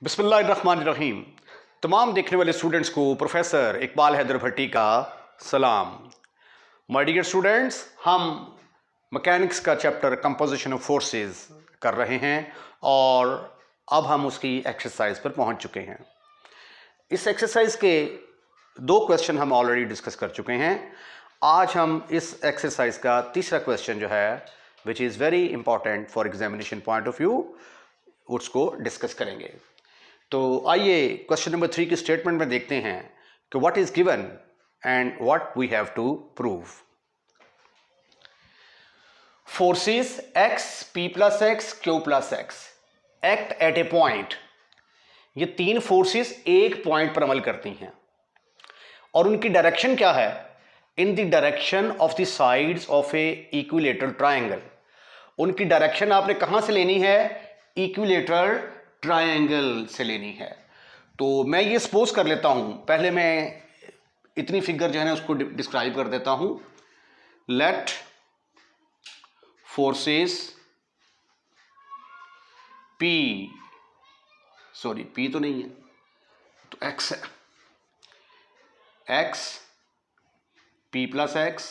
बिस्मिल्लाहिर्रहमानिर्रहीम। तमाम देखने वाले स्टूडेंट्स को प्रोफेसर इकबाल हैदर भट्टी का सलाम। माय डियर स्टूडेंट्स, हम मैकेनिक्स का चैप्टर कंपोजिशन ऑफ फोर्सेस कर रहे हैं और अब हम उसकी एक्सरसाइज पर पहुंच चुके हैं। इस एक्सरसाइज के दो क्वेश्चन हम ऑलरेडी डिस्कस कर चुके हैं। आज हम इस एक्सरसाइज का तीसरा क्वेश्चन जो है which is very important for examination point of view, उसको डिस्कस करेंगे। तो आइए क्वेश्चन नंबर 3 की स्टेटमेंट में देखते हैं कि what is given and what we have to prove. Forces X, P plus X, Q plus X act at a point. ये तीन फोर्सेस एक पॉइंट पर अमल करती हैं और उनकी डायरेक्शन क्या है? इन the direction of the sides of A equilateral triangle. उनकी डायरेक्शन आपने कहां से लेनी है? इक्विलेटरल ट्रायंगल से लेनी है। तो मैं ये सपोज कर लेता हूं, पहले मैं इतनी फिगर जो है ना उसको डिस्क्राइब कर देता हूं। Let forces P, sorry P तो नहीं है तो एक्स है, X P plus X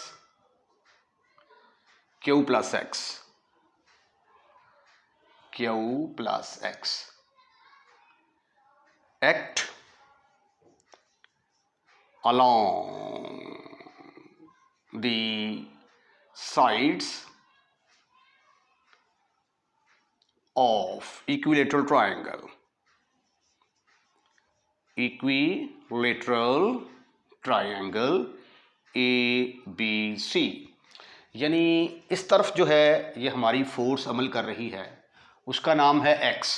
Q plus X, Q plus X act along the sides of equilateral triangle. Equilateral triangle ABC, यानी इस तरफ जो है ये हमारी फोर्स अमल कर रही है, उसका नाम है X,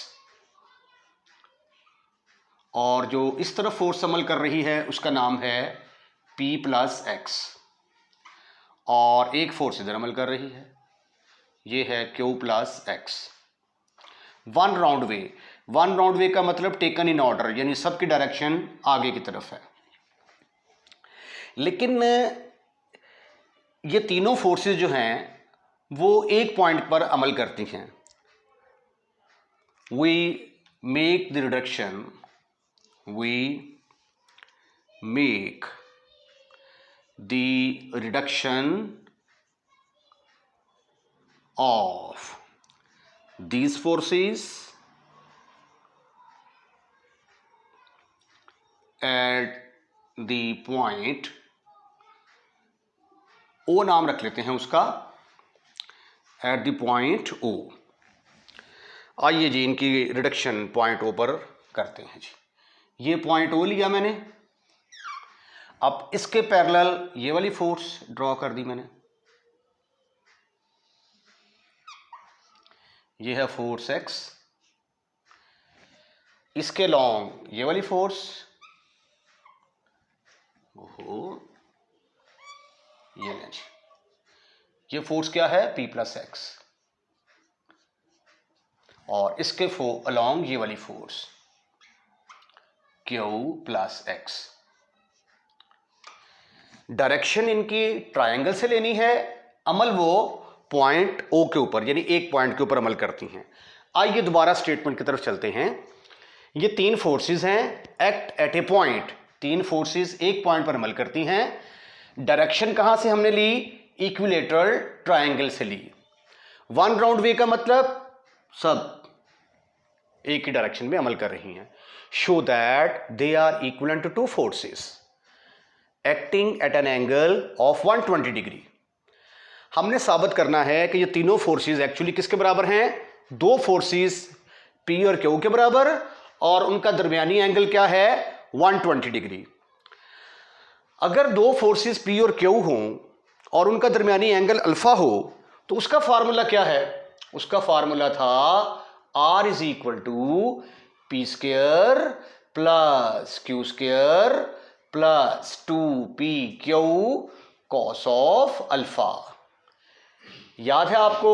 और जो इस तरफ फोर्स अमल कर रही है उसका नाम है P प्लस एक्स, और एक फोर्स इधर अमल कर रही है, ये है Q plus x. One round way का मतलब टेकन इन ऑर्डर, यानी सबकी डायरेक्शन आगे की तरफ है। लेकिन ये तीनों फोर्सेस जो हैं वो एक पॉइंट पर अमल करती हैं। We make the reduction, we make the reduction of these forces at the point O, नाम रख लेते हैं उसका, at the point O। आइए जी इनकी रिडक्शन पॉइंट O पर करते हैं जी। ये पॉइंट O लिया मैंने, अब इसके पैरेलल ये वाली फोर्स ड्रॉ कर दी मैंने, ये है फोर्स X, इसके लॉन्ग ये वाली फोर्स, ओहो ये लें जी, ये फोर्स क्या है? P प्लस एक्स, और इसके अलॉन्ग ये वाली force Q plus x. Direction इनकी ट्रायंगल से लेनी है, अमल वो पॉइंट O के ऊपर, यानी एक पॉइंट के ऊपर अमल करती हैं। आइए दोबारा स्टेटमेंट की तरफ चलते हैं। ये तीन फोर्सेस हैं, एक्ट एट ए पॉइंट, तीन फोर्सेस एक पॉइंट पर अमल करती हैं। डायरेक्शन कहां से हमने ली? इक्विलेटरल ट्रायंगल से ली। वन राउंड वे का मतलब सब एक ही डायरेक्शन में अमल कर रही हैं। Show that they are equivalent to two forces acting at an angle of 120 degree. हमने साबित करना है कि ये तीनों फोर्सेस एक्चुअली किसके बराबर हैं? दो फोर्सेस P और Q के बराबर, और उनका दरमियानी एंगल क्या है? 120 डिग्री। अगर दो फोर्सेस P और Q हों और उनका दरमियानी एंगल अल्फा हो तो उसका फार्मूला क्या है? उसका फार्मूला था R is equal to P square plus Q square plus 2PQ cos of alpha. याद है आपको?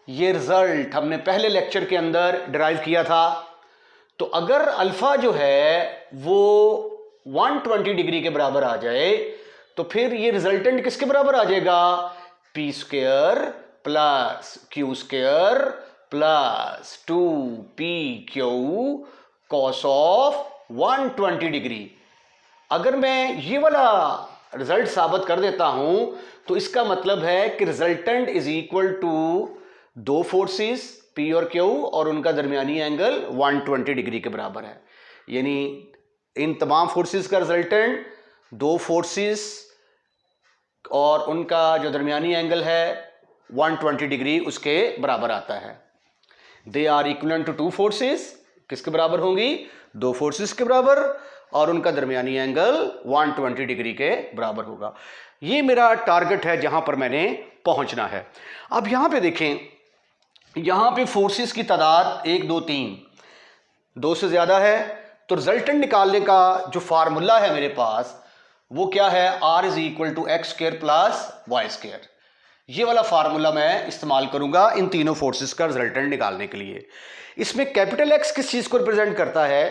ये रिजल्ट हमने पहले लेक्चर के अंदर डिराइव किया था। तो अगर अल्फा जो है वो 120 डिग्री के बराबर आ जाए तो फिर ये रिजल्टेंट किसके बराबर आ जाएगा? P square plus Q square plus 2PQ cos of 120 degree. अगर मैं ये वाला रिजल्ट साबित कर देता हूं तो इसका मतलब है कि रिजल्टेंट इज इक्वल टू दो फोर्सेस P और Q और उनका दरमियानी एंगल 120 डिग्री के बराबर है। यानी इन तमाम फोर्सेस का रिजल्टेंट दो फोर्सेस और उनका जो दरमियानी एंगल है 120 डिग्री उसके बराबर आता है। They are equivalent to two forces, किसके बराबर होंगी? दो फोर्सेस के बराबर, और उनका दरमियानी एंगल 120 डिग्री के बराबर होगा। ये मेरा टारगेट है जहां पर मैंने पहुंचना है। अब यहां पे देखें, यहां पे फोर्सेस की तादाद 1 2 3 दो से ज्यादा है, तो रिजल्टेंट निकालने का जो फार्मूला है मेरे पास वो क्या है? R is equal to X square plus Y square. ये वाला फार्मूला मैं इस्तेमाल करूंगा इन तीनों फोर्सेस का रिजल्टेंट निकालने के लिए। इसमें कैपिटल एक्स किस चीज को रिप्रेजेंट करता है?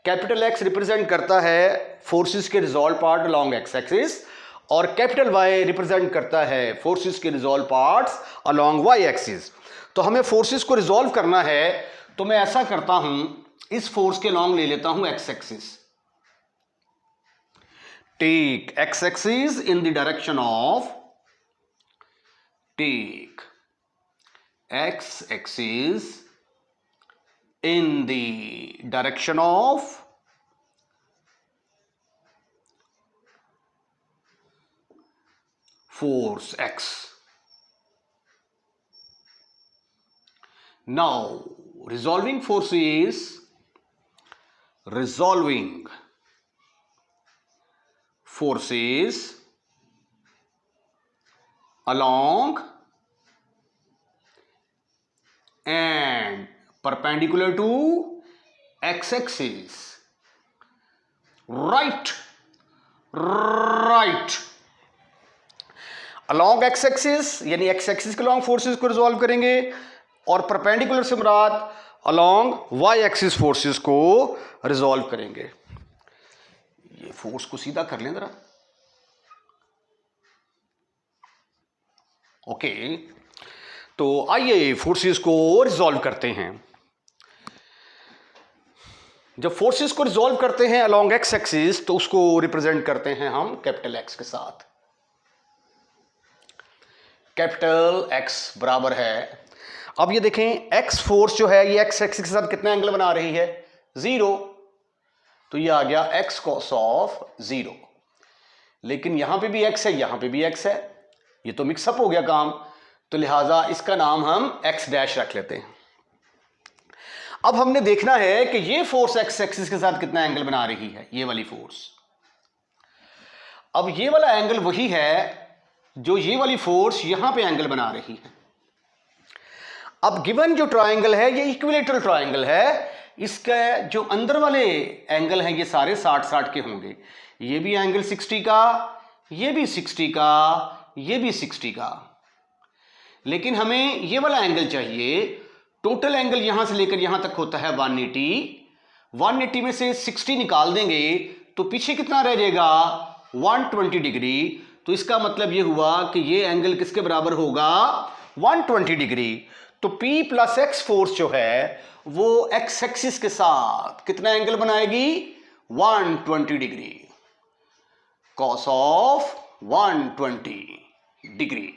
कैपिटल एक्स रिप्रेजेंट करता है फोर्सेस के resolve part along X axis, और कैपिटल वाई रिप्रेजेंट करता है फोर्सेस के resolve parts along Y axis. तो हमें फोर्सेस को रिजॉल्व करना है, तो मैं ऐसा करता हूं, इस फोर्स के अलोंग ले लेता हूं X axis. Take X axis in the direction of, take x-axis in the direction of force x. Now resolving forces along and perpendicular to x-axis. Right. Along x-axis यानी x-axis के along forces को resolve करेंगे, और perpendicular से मुराद along y-axis forces को resolve करेंगे। ये force को सीधा कर लें जरा। ओके, तो आइए फोर्सेस को रिजॉल्व करते हैं। जब फोर्सेस को रिजॉल्व करते हैं अलोंग एक्स एक्सिस, तो उसको रिप्रेजेंट करते हैं हम कैपिटल एक्स के साथ। कैपिटल एक्स बराबर है, अब ये देखें एक्स फोर्स जो है ये एक्स एक्सिस के साथ कितना एंगल बना रही है? 0। तो ये आ गया एक्स कॉस ऑफ 0। लेकिन यहां पे भी एक्स है, यहां पे भी एक्स है, ये तो मिक्सअप हो गया काम, तो लिहाजा इसका नाम हम एक्स डैश रख लेते हैं। अब हमने देखना है कि ये फोर्स एक्स एक्सिस के साथ कितना एंगल बना रही है, ये वाली फोर्स। अब ये वाला एंगल वही है जो ये वाली फोर्स यहां पे एंगल बना रही है। अब गिवन जो ट्रायंगल है ये इक्विलेटरल ट्रायंगल है, इसका जो अंदर वाले एंगल हैं ये सारे 60-60 के होंगे। ये भी एंगल 60 का, ये भी 60 का, ये भी 60 का। लेकिन हमें ये वाला एंगल चाहिए। टोटल एंगल यहां से लेकर यहां तक होता है 180। 180 में से 60 निकाल देंगे तो पीछे कितना रह जाएगा? 120 डिग्री। तो इसका मतलब ये हुआ कि ये एंगल किसके बराबर होगा? 120 डिग्री। तो P प्लस एक्स फोर्स जो है वो एक्स एक्सिस के साथ कितना एंगल बनाएगी? 120 डिग्री। Cos of 120 degree.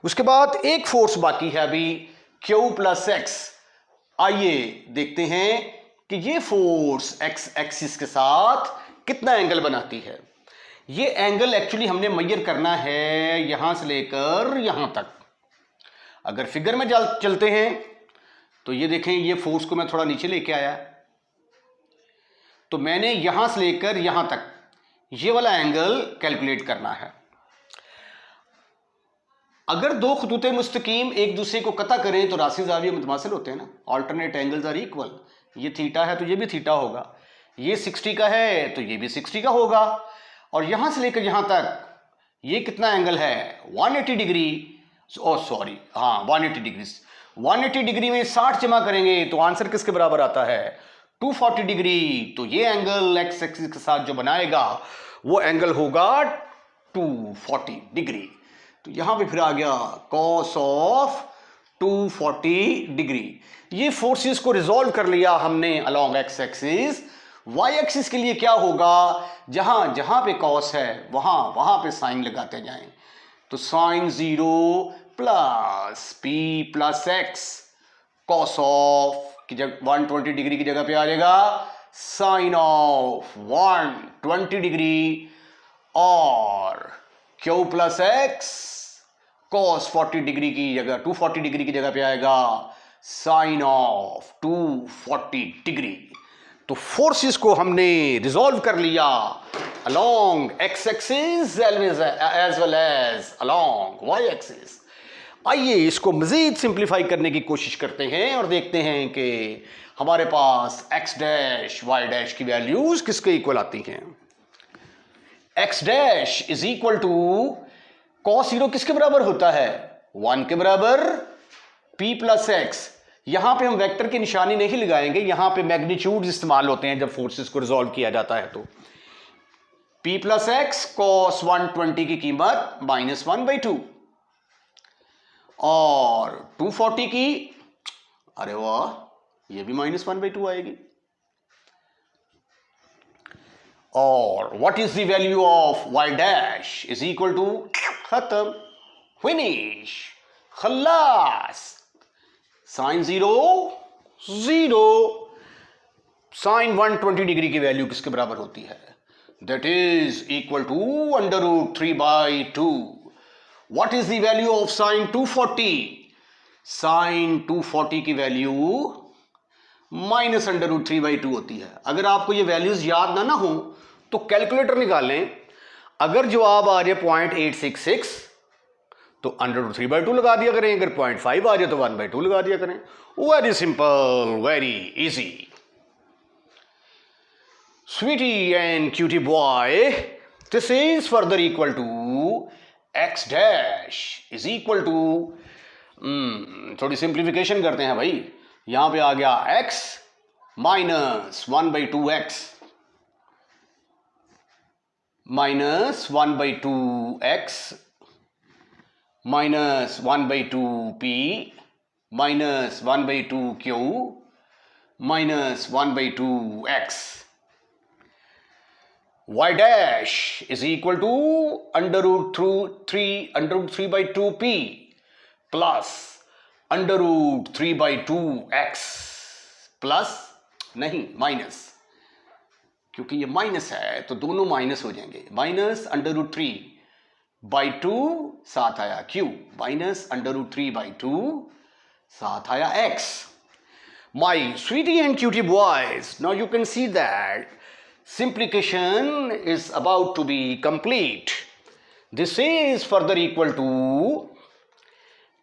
उसके बाद एक फोर्स बाकी है अभी, Q प्लस एक्स। आइए देखते हैं कि ये फोर्स एक्स एक्सिस के साथ कितना एंगल बनाती है। ये एंगल एक्चुअली हमने मेजर करना है यहां से लेकर यहां तक। अगर फिगर में चलते हैं तो ये देखें, ये फोर्स को मैं थोड़ा नीचे लेके आया, तो मैंने यहां से लेकर यहां तक ये वाला एंगल कैलकुलेट करना है। अगर दो खतूते मुस्तकीम एक दूसरे को कता करें तो राशि ज़ाविया मुतमासिल होते हैं ना, ऑल्टरनेट एंगल्स आर इक्वल। ये थीटा है तो ये भी थीटा होगा, ये 60 का है तो ये भी 60 का होगा, और यहां से लेकर यहां तक ये कितना एंगल है? 180 डिग्री। सॉरी, हाँ 180 डिग्री। 180 डिग्री में 60 जमा करेंगे तो आंसर किसके बराबर आता है? 240 डिग्री। तो ये एंगल एक्स एक्सिस के साथ जो बनाएगा वो एंगल होगा 240 डिग्री। तो यहां पे फिर आ गया कॉस ऑफ 240 डिग्री। ये फोर्सेस को रिजॉल्व कर लिया हमने along X axis. Y axis के लिए क्या होगा, जहां जहां पे कॉस है वहां वहां पे साइन लगाते जाएं। तो sine 0 plus P plus X, cos of की जगह 120 डिग्री की जगह पे आ जाएगा साइन ऑफ 120 डिग्री, और Q plus X cos 40 degree की जगह 240 डिग्री की जगह पे आएगा साइन ऑफ 240 डिग्री। तो फोर्सेस को हमने रिजॉल्व कर लिया along X axis as well as along Y axis. आइए इसको मजीद सिंप्लीफाई करने की कोशिश करते हैं और देखते हैं कि हमारे पास एक्स डैश वाई डैश की वैल्यूज किसके इक्वल आती हैं। X dash is equal to cos 0 किसके बराबर होता है, 1 के बराबर, p प्लस एक्स। यहां पे हम वेक्टर की निशानी नहीं लगाएंगे, यहां पे मैग्नीट्यूड इस्तेमाल होते हैं जब फोर्सेस को रिजॉल्व किया जाता है। तो p प्लस एक्स कॉस 120 की कीमत -1/2 और 240 की, अरे वाह ये भी -1/2 आएगी। और what is the value of y dash is equal to, खत्म, फिनिश, खल्लास। साइन 0 0, साइन 120 डिग्री की वैल्यू किसके बराबर होती है, that is equal to √3/2। What is the value of sine 240, sine 240 की वैल्यू -√3/2 होती है। अगर आपको ये वैल्यूज याद ना हो तो कैलकुलेटर निकालें, अगर जवाब आ जाए 0.866 तो √3/2 लगा दिया करें, अगर 0.5 आ जाए तो 1/2 लगा दिया करें। Very simple, very easy. Sweetie and cutie boy, this is further equal to X dash is equal to, थोड़ी सिंप्लीफिकेशन करते हैं भाई। यहां पे आ गया x -1/2x -1/2x -1/2p -1/2q -1/2x। y dash is equal to √3/2p plus √3/2x plus नहीं minus, क्योंकि ये माइनस है तो दोनों माइनस हो जाएंगे। -√3/2 साथ आया q, -√3/2 साथ आया x। My sweetie and cutie boys, now you can see that simplification is about to be complete. This is further equal to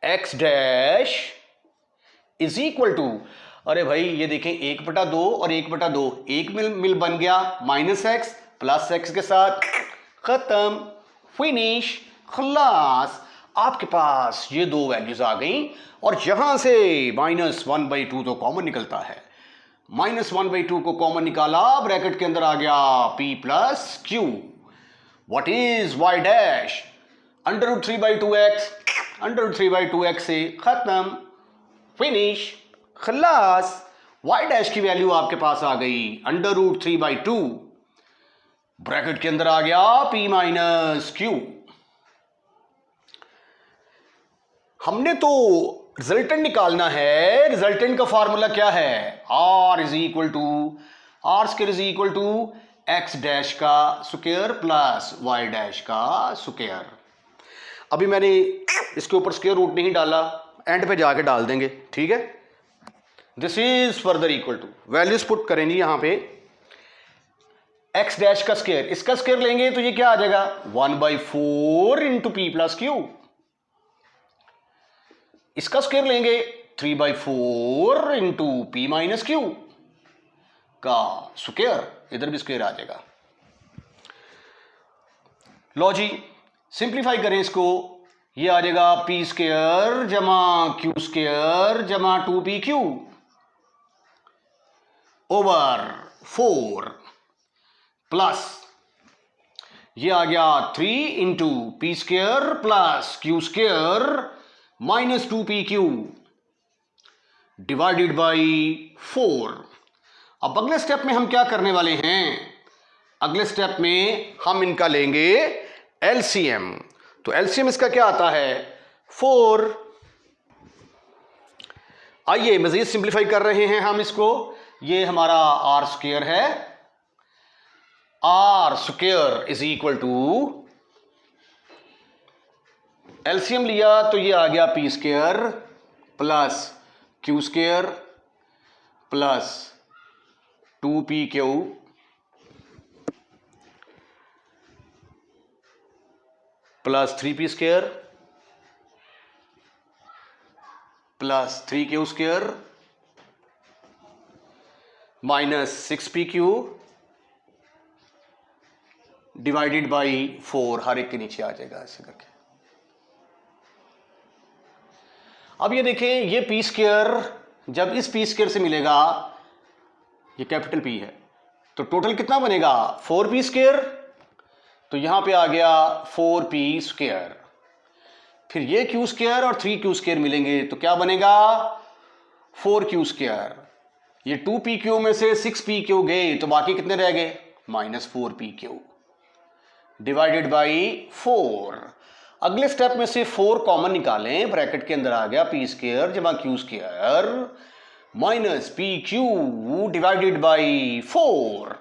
x dash is equal to, अरे भाई ये देखें 1/2 और 1/2, एक मिल बन गया -x प्लस x के साथ, खत्म, फिनिश, खल्लास। आपके पास ये दो वैल्यूज आ गई और यहां से -1/2 तो कॉमन निकलता है। -1/2 को कॉमन निकाला, ब्रैकेट के अंदर आ गया p plus q। What is y dash, √3/2x, √3/2x से खत्म, फिनिश, खल्लास। y डैश की वैल्यू आपके पास आ गई √3/2, ब्रैकेट के अंदर आ गया p माइनस q। हमने तो रिजल्टेंट निकालना है। रिजल्टेंट का फॉर्मूला क्या है, r is equal to, r square is equal to x dash का स्क्वायर प्लस y डैश का स्क्वायर। अभी मैंने इसके ऊपर स्क्वायर रूट नहीं डाला, एंड पे जाके डाल देंगे, ठीक है। This is further equal to, values put करेंगे यहां पे, x डैश का स्क्वायर, इसका स्क्वायर लेंगे तो ये क्या आ जाएगा 1/4 इंटू p प्लस क्यू। इसका स्क्वायर लेंगे 3/4 इंटू p माइनस क्यू का स्क्वायर, इधर भी स्क्वायर आ जाएगा। लो जी सिंप्लीफाई करें इसको, ये आ जाएगा p स्क्वायर जमा q स्क्वायर जमा 2pq ओवर 4 प्लस ये आ गया 3 into p square plus q square -2pq divided by 4। अब अगले स्टेप में हम क्या करने वाले हैं, अगले स्टेप में हम इनका लेंगे एलसीएम। तो एलसीएम इसका क्या आता है 4। आइए मजीद सिंप्लीफाई कर रहे हैं हम इसको। ये हमारा आर स्क्वायर है, R square is equal to LCM लिया तो ये आ गया P square plus Q square plus 2pq plus 3p square plus 3q square minus 6pq divided by 4। हर एक के नीचे आ जाएगा ऐसे करके। अब ये देखें, ये पी स्क्वायर जब इस पी स्क्वायर से मिलेगा, ये कैपिटल पी है, तो टोटल कितना बनेगा 4p स्क्वायर। तो यहां पे आ गया 4p स्क्वायर। फिर ये क्यू स्क्वायर और 3q स्क्वायर मिलेंगे तो क्या बनेगा 4q स्क्वायर। ये 2pq में से 6pq गए तो बाकी कितने रह गए माइनस 4pq डिवाइडेड बाई 4। अगले स्टेप में से 4 कॉमन निकालें, ब्रैकेट के अंदर आ गया पी स्क्वायर जमा Q square minus P Q divided by 4।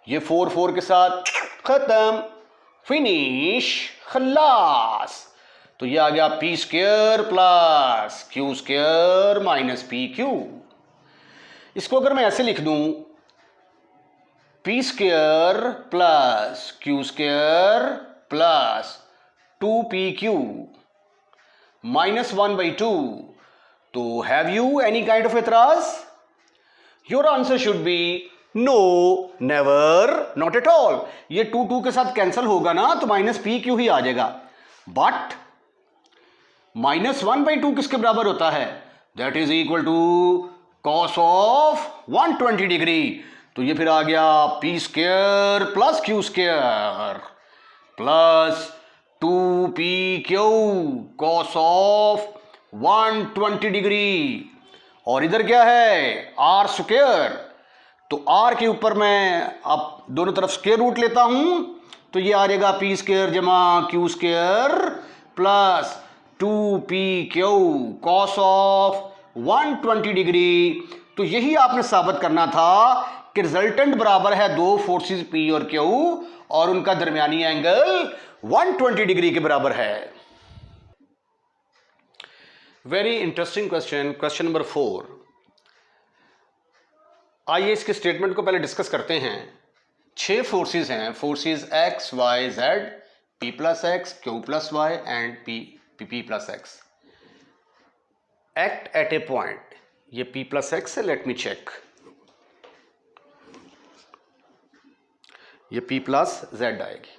ये 4 के साथ खत्म, फिनिश, खल्लास। तो ये आ गया P square plus Q square minus P Q. इसको अगर मैं ऐसे लिख दूं, P square plus Q square plus 2pq minus 1/2, तो have you any kind of एतराज? Your answer should be no, never, not at all. ये 2 के साथ कैंसिल होगा ना तो माइनस pq ही आ जाएगा। बट माइनस 1/2 किसके बराबर होता है, that is equal to cos of 120 degree. तो ये फिर आ गया P square plus Q square plus 2pq cos of 120 degree. और इधर क्या है आर स्क्वायर, तो आर के ऊपर मैं अब दोनों तरफ स्क्वायर रूट लेता हूं, तो ये आ जाएगा पी स्क्वायर जमा Q square plus 2pq cos of 120 degree. तो यही आपने साबित करना था कि रिजल्टेंट बराबर है दो फोर्सेस P और Q और उनका दरमियानी एंगल 120 डिग्री के बराबर है। Very interesting question, question number 4। आइए इसके स्टेटमेंट को पहले डिस्कस करते हैं। 6 फोर्सेस हैं, forces x y z, p plus x, q plus y and p plus x act at a point. ये p प्लस x है, लेट मी चेक। ये p प्लस z आएगी।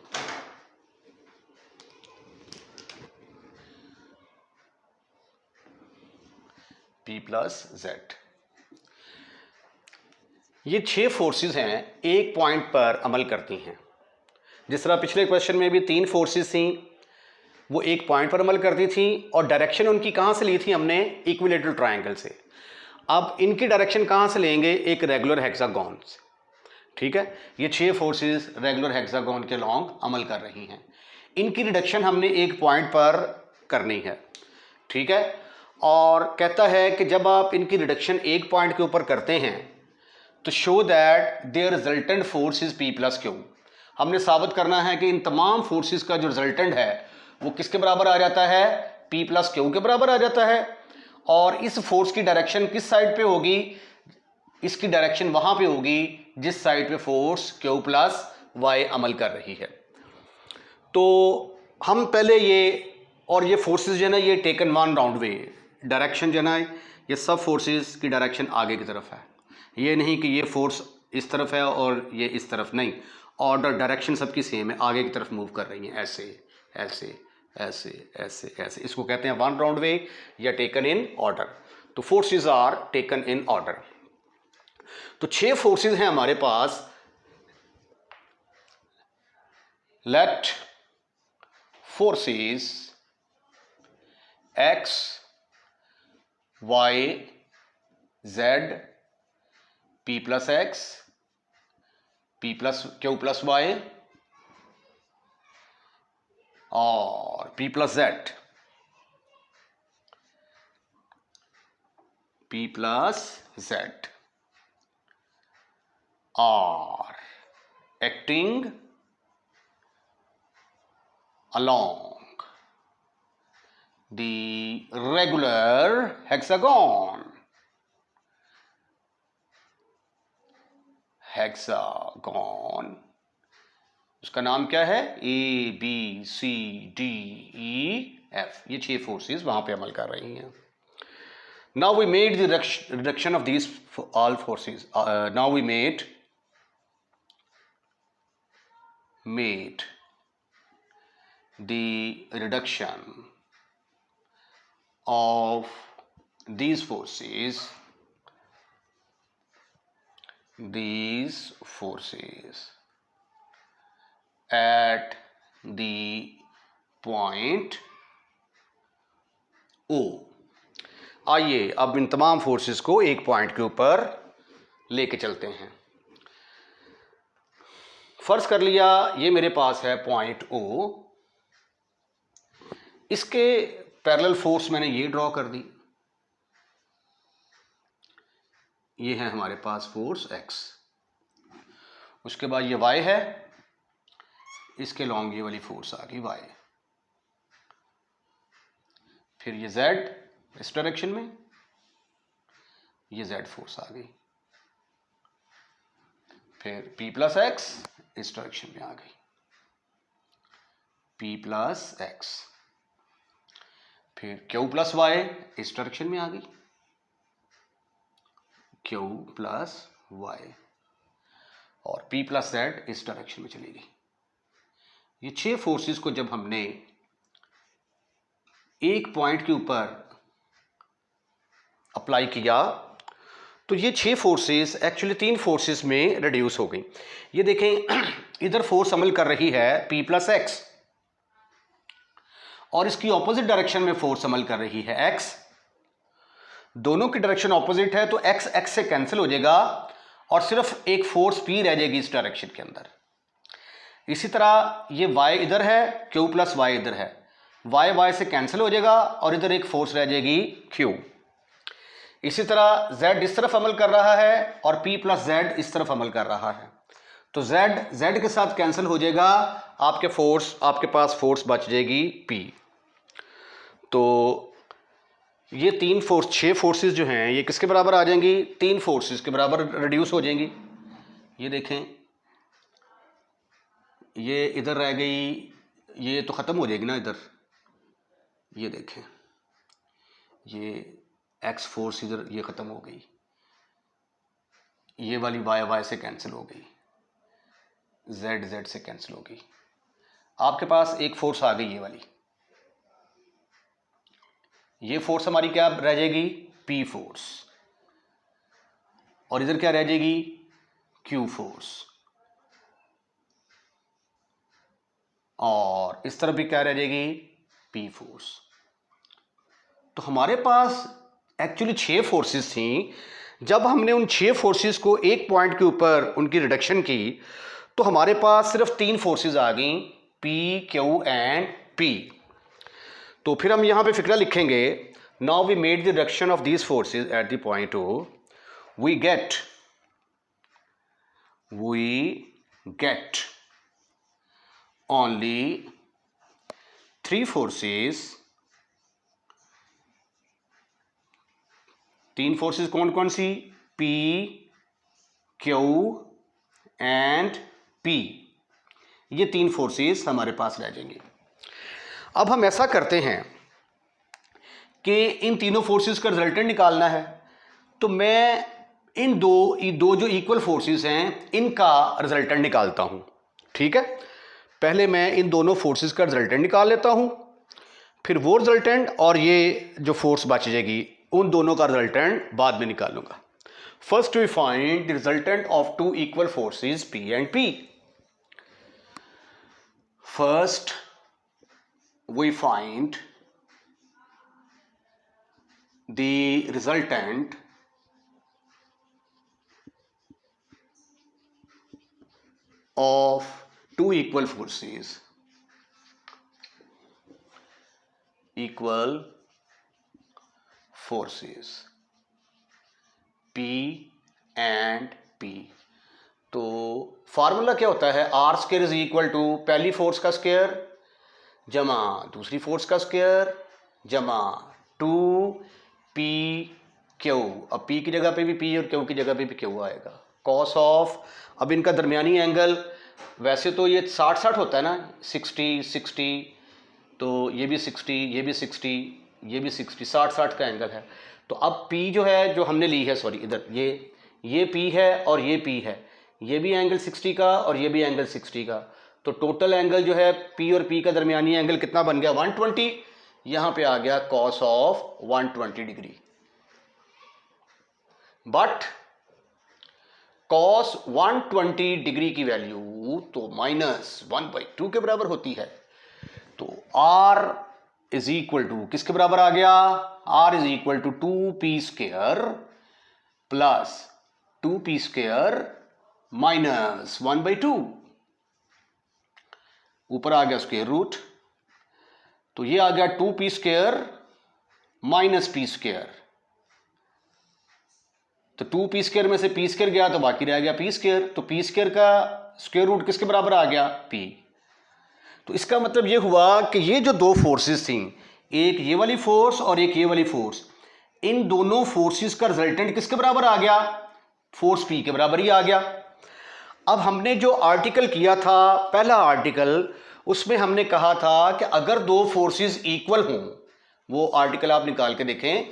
p plus z। ये 6 forces हैं, एक point पर अमल करती हैं। जिस तरह पिछले क्वेश्चन में भी 3 फोर्सेस थी, वो एक पॉइंट पर अमल करती थी और डायरेक्शन उनकी कहाँ से ली थी हमने, इक्विलेटरल ट्रायंगल से। अब इनकी डायरेक्शन कहाँ से लेंगे, एक रेगुलर हेक्सागोन से। ठीक है, ये 6 फोर्सेस रेगुलर हेक्सागोन के लॉन्ग अमल कर रही हैं। इनकी रिडक्शन हमने एक पॉइंट पर करनी है। ठीक है, और कहता है कि जब आप इनकी रिडक्शन एक पॉइंट के ऊपर करते हैं तो show that there resultant force is P plus Q. हमने साबित करना है कि इन तमाम फोर्सेस का जो रिजल्टेंट है वो किसके बराबर आ जाता है, P प्लस क्यू के बराबर आ जाता है। और इस फोर्स की डायरेक्शन किस साइड पे होगी, इसकी डायरेक्शन वहां पे होगी जिस साइड पे फोर्स Q प्लस वाई अमल कर रही है। तो हम पहले ये फोर्सेस जो है ना, ये टेकन वन राउंड वे, डायरेक्शन जो है ना, ये सब फोर्सेस की डायरेक्शन आगे की तरफ है। ये नहीं कि ये फोर्स इस तरफ है और ये इस तरफ, नहीं, ऑर्डर डायरेक्शन सबकी सेम है, आगे की तरफ मूव कर रही हैं, ऐसे ऐसे ऐसे ऐसे ऐसे। इसको कहते हैं वन राउंड वे या टेकन इन ऑर्डर। तो forces are taken in order. तो 6 फोर्सेस हैं हमारे पास। Let forces x y z p plus x p plus q plus y और p plus z p plus z are acting along the regular hexagon. Hexagon उसका नाम क्या है? A B C D E F, ये 6 forces वहां पे अमल कर रही हैं. Now we made the reduction of these all forces. Now we made the reduction of these forces at the point O. आइए अब इन तमाम फोर्सेस को एक पॉइंट के ऊपर लेके चलते हैं. फर्ज कर लिया ये मेरे पास है पॉइंट O, इसके पैरेलल फोर्स मैंने ये ड्रॉ कर दी. ये है हमारे पास फोर्स X, उसके बाद ये Y है, इसके लॉन्ग ये वाली फोर्स आ गई Y, फिर ये Z इस डायरेक्शन में, ये Z फोर्स आ गई, फिर P प्लस X इस डायरेक्शन में आ गई, P प्लस X, फिर Q प्लस Y इस डायरेक्शन में आ गई, Q प्लस Y, और P प्लस Z इस डायरेक्शन में चली गई. ये 6 फोर्सेस को जब हमने एक पॉइंट के ऊपर अप्लाई किया तो ये 6 फोर्सेस एक्चुअली 3 फोर्सेस में रिड्यूस हो गई. ये देखें इधर फोर्स अमल कर रही है P प्लस X और इसकी ऑपोजिट डायरेक्शन में फोर्स अमल कर रही है X. दोनों की डायरेक्शन ऑपोजिट है तो X X से कैंसिल हो जाएगा और सिर्फ एक फोर्स P रह जाएगी इस डायरेक्शन के अंदर. इसी तरह ये Y इधर है, Q प्लस Y इधर है, Y Y से कैंसिल हो जाएगा और इधर एक फोर्स रह जाएगी Q. इसी तरह Z इस तरफ अमल कर रहा है और P प्लस Z इस तरफ अमल कर रहा है, तो Z के साथ कैंसिल हो जाएगा, आपके पास फोर्स बच जाएगी P. तो ये 6 फोर्सेस जो हैं ये किसके बराबर आ जाएंगी? 3 फोर्सेस के बराबर रिड्यूस हो जाएंगी. ये देखें ये इधर रह गई, ये तो ख़त्म हो जाएगी ना इधर. ये देखें ये X फोर्स इधर ये ख़त्म हो गई, ये वाली Y से कैंसिल हो गई, Z से कैंसिल हो गई. आपके पास एक फोर्स आ गई ये वाली, ये फोर्स हमारी क्या रह जाएगी? P force. और इधर क्या रह जाएगी? Q force. और इस तरफ भी क्या रह जाएगी? P force. तो हमारे पास एक्चुअली 6 फोर्सेस थी. जब हमने उन 6 फोर्सेस को एक पॉइंट के ऊपर उनकी रिडक्शन की तो हमारे पास सिर्फ 3 फोर्सेस आ गई, P, Q एंड P. तो फिर हम यहाँ पे फिक्रा लिखेंगे. Now we made the reduction of these forces at the point O. We get only 3 forces. 3 forces कौन कौन सी? P, Q and P. ये 3 फोर्सेस हमारे पास रह जाएंगे. अब हम ऐसा करते हैं कि इन तीनों फोर्सेस का रिजल्टेंट निकालना है, तो मैं इन दो जो इक्वल फोर्सेस हैं इनका रिजल्टेंट निकालता हूं. ठीक है, पहले मैं इन दोनों फोर्सेस का रिजल्टेंट निकाल लेता हूं, फिर वो रिजल्टेंट और ये जो फोर्स बच जाएगी उन दोनों का रिजल्टेंट बाद में निकालूंगा. First we find the resultant of 2 equal forces P and P. First we find the resultant of two equal forces P and P। तो फार्मूला क्या होता है, R square is equal to पहली फोर्स का square जमा दूसरी force का square जमा 2PQ। अब P की जगह पे भी P और Q की जगह पे भी Q आएगा। कॉस ऑफ, अब इनका दरमियानी एंगल वैसे तो ये 60-60 होता है ना, 60-60, तो ये भी 60, ये भी 60, ये भी 60, 60-60 का एंगल है। तो अब P जो है, जो हमने ली है, सॉरी इधर ये P है और ये P है, ये भी एंगल 60 का और ये भी एंगल 60 का। तो टोटल एंगल जो है P और P का दरमियानी एंगल कितना बन गया, 120। यहाँ पे आ गया cos of 120 degree. But cos 120 degree की वैल्यू तो -1/2 के बराबर होती है। तो R इज इक्वल टू किसके बराबर आ गया, R is equal to 2P² plus 2P² -1/2। ऊपर आ गया स्क्वायर रूट, तो ये आ गया 2P² - P²। तो 2P² में से P² गया तो बाकी रह गया P²। तो P² का स्क्वायर रूट किसके बराबर आ गया, P। तो इसका मतलब ये हुआ कि ये जो दो फोर्सेस थी, एक ये वाली फोर्स और एक ये वाली फोर्स, इन दोनों फोर्सेस का रिजल्टेंट किसके बराबर आ गया, फोर्स P के बराबर ही आ गया। अब हमने जो आर्टिकल किया था, पहला आर्टिकल, उसमें हमने कहा था कि अगर दो फोर्सेस इक्वल हों, वो आर्टिकल आप निकाल के देखें,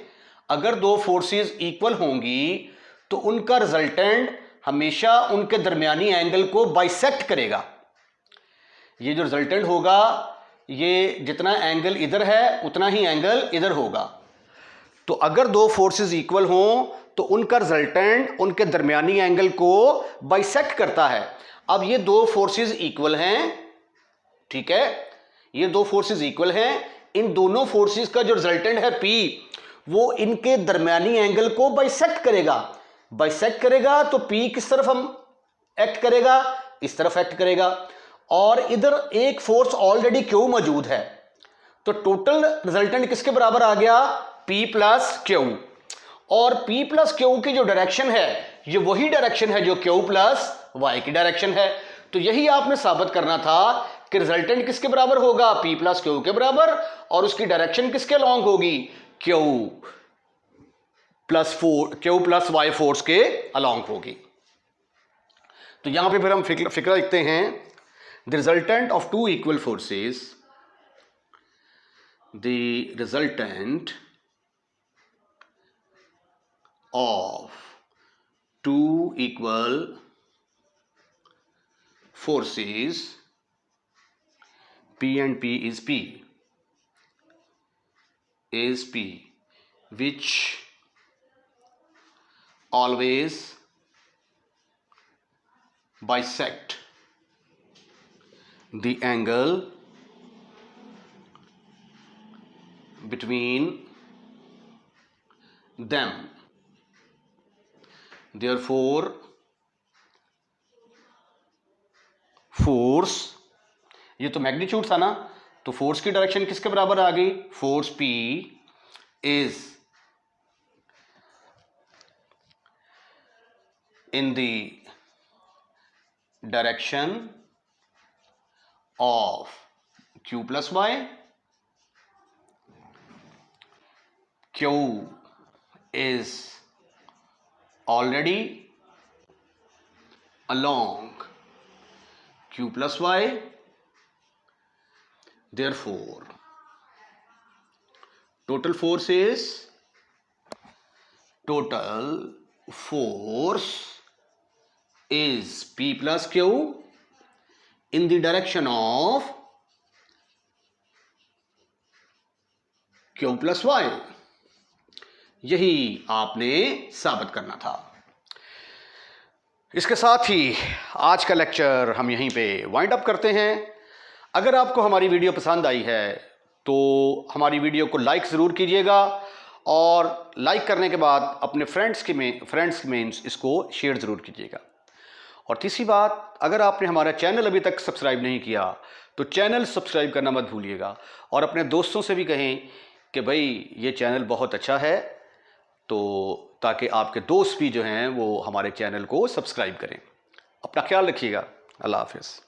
अगर दो फोर्सेस इक्वल होंगी तो उनका रिजल्टेंट हमेशा उनके दरमियानी एंगल को बाइसेक्ट करेगा। ये जो रिजल्टेंट होगा, ये जितना एंगल इधर है उतना ही एंगल इधर होगा। तो अगर दो फोर्सेस इक्वल हों तो उनका रिजल्टेंट उनके दरमियानी एंगल को बाइसेक्ट करता है। अब ये दो फोर्सेस इक्वल हैं, ठीक है, ये दो फोर्सेस इक्वल हैं, इन दोनों फोर्सेस का जो रिजल्टेंट है P, वो इनके दरमियानी एंगल को बाइसेक्ट करेगा। बाइसेक्ट करेगा तो P किस तरफ हम एक्ट करेगा, इस तरफ एक्ट करेगा, और इधर एक फोर्स ऑलरेडी Q मौजूद है। तो टोटल रिजल्टेंट किसके बराबर आ गया, P + Q। और P + Q की जो डायरेक्शन है, ये वही डायरेक्शन है जो Q + Y की डायरेक्शन है। तो यही आपने साबित करना था कि रिजल्टेंट किसके बराबर होगा, P + Q के बराबर, और उसकी डायरेक्शन किसके अलॉन्ग होगी, Q + Y फोर्स के अलॉन्ग होगी। तो यहां पे फिर हम फिक्रा लिखते हैं, the resultant of two equal forces, the resultant of two equal forces P and P is P, which always bisect the angle between them. Therefore force, ये तो मैग्नीट्यूड था ना, तो फोर्स की डायरेक्शन किसके बराबर आ गई, force P is in the direction of Q + Y। Q is already along Q + Y, therefore total force is P + Q in the direction of Q + Y। यही आपने साबित करना था। इसके साथ ही आज का लेक्चर हम यहीं पे वाइंड अप करते हैं। अगर आपको हमारी वीडियो पसंद आई है तो हमारी वीडियो को लाइक ज़रूर कीजिएगा, और लाइक करने के बाद अपने फ्रेंड्स में इसको शेयर ज़रूर कीजिएगा। और तीसरी बात, अगर आपने हमारा चैनल अभी तक सब्सक्राइब नहीं किया तो चैनल सब्सक्राइब करना मत भूलिएगा, और अपने दोस्तों से भी कहें कि भाई ये चैनल बहुत अच्छा है, तो ताकि आपके दोस्त भी जो हैं वो हमारे चैनल को सब्सक्राइब करें। अपना ख्याल रखिएगा। अल्लाह हाफिज़।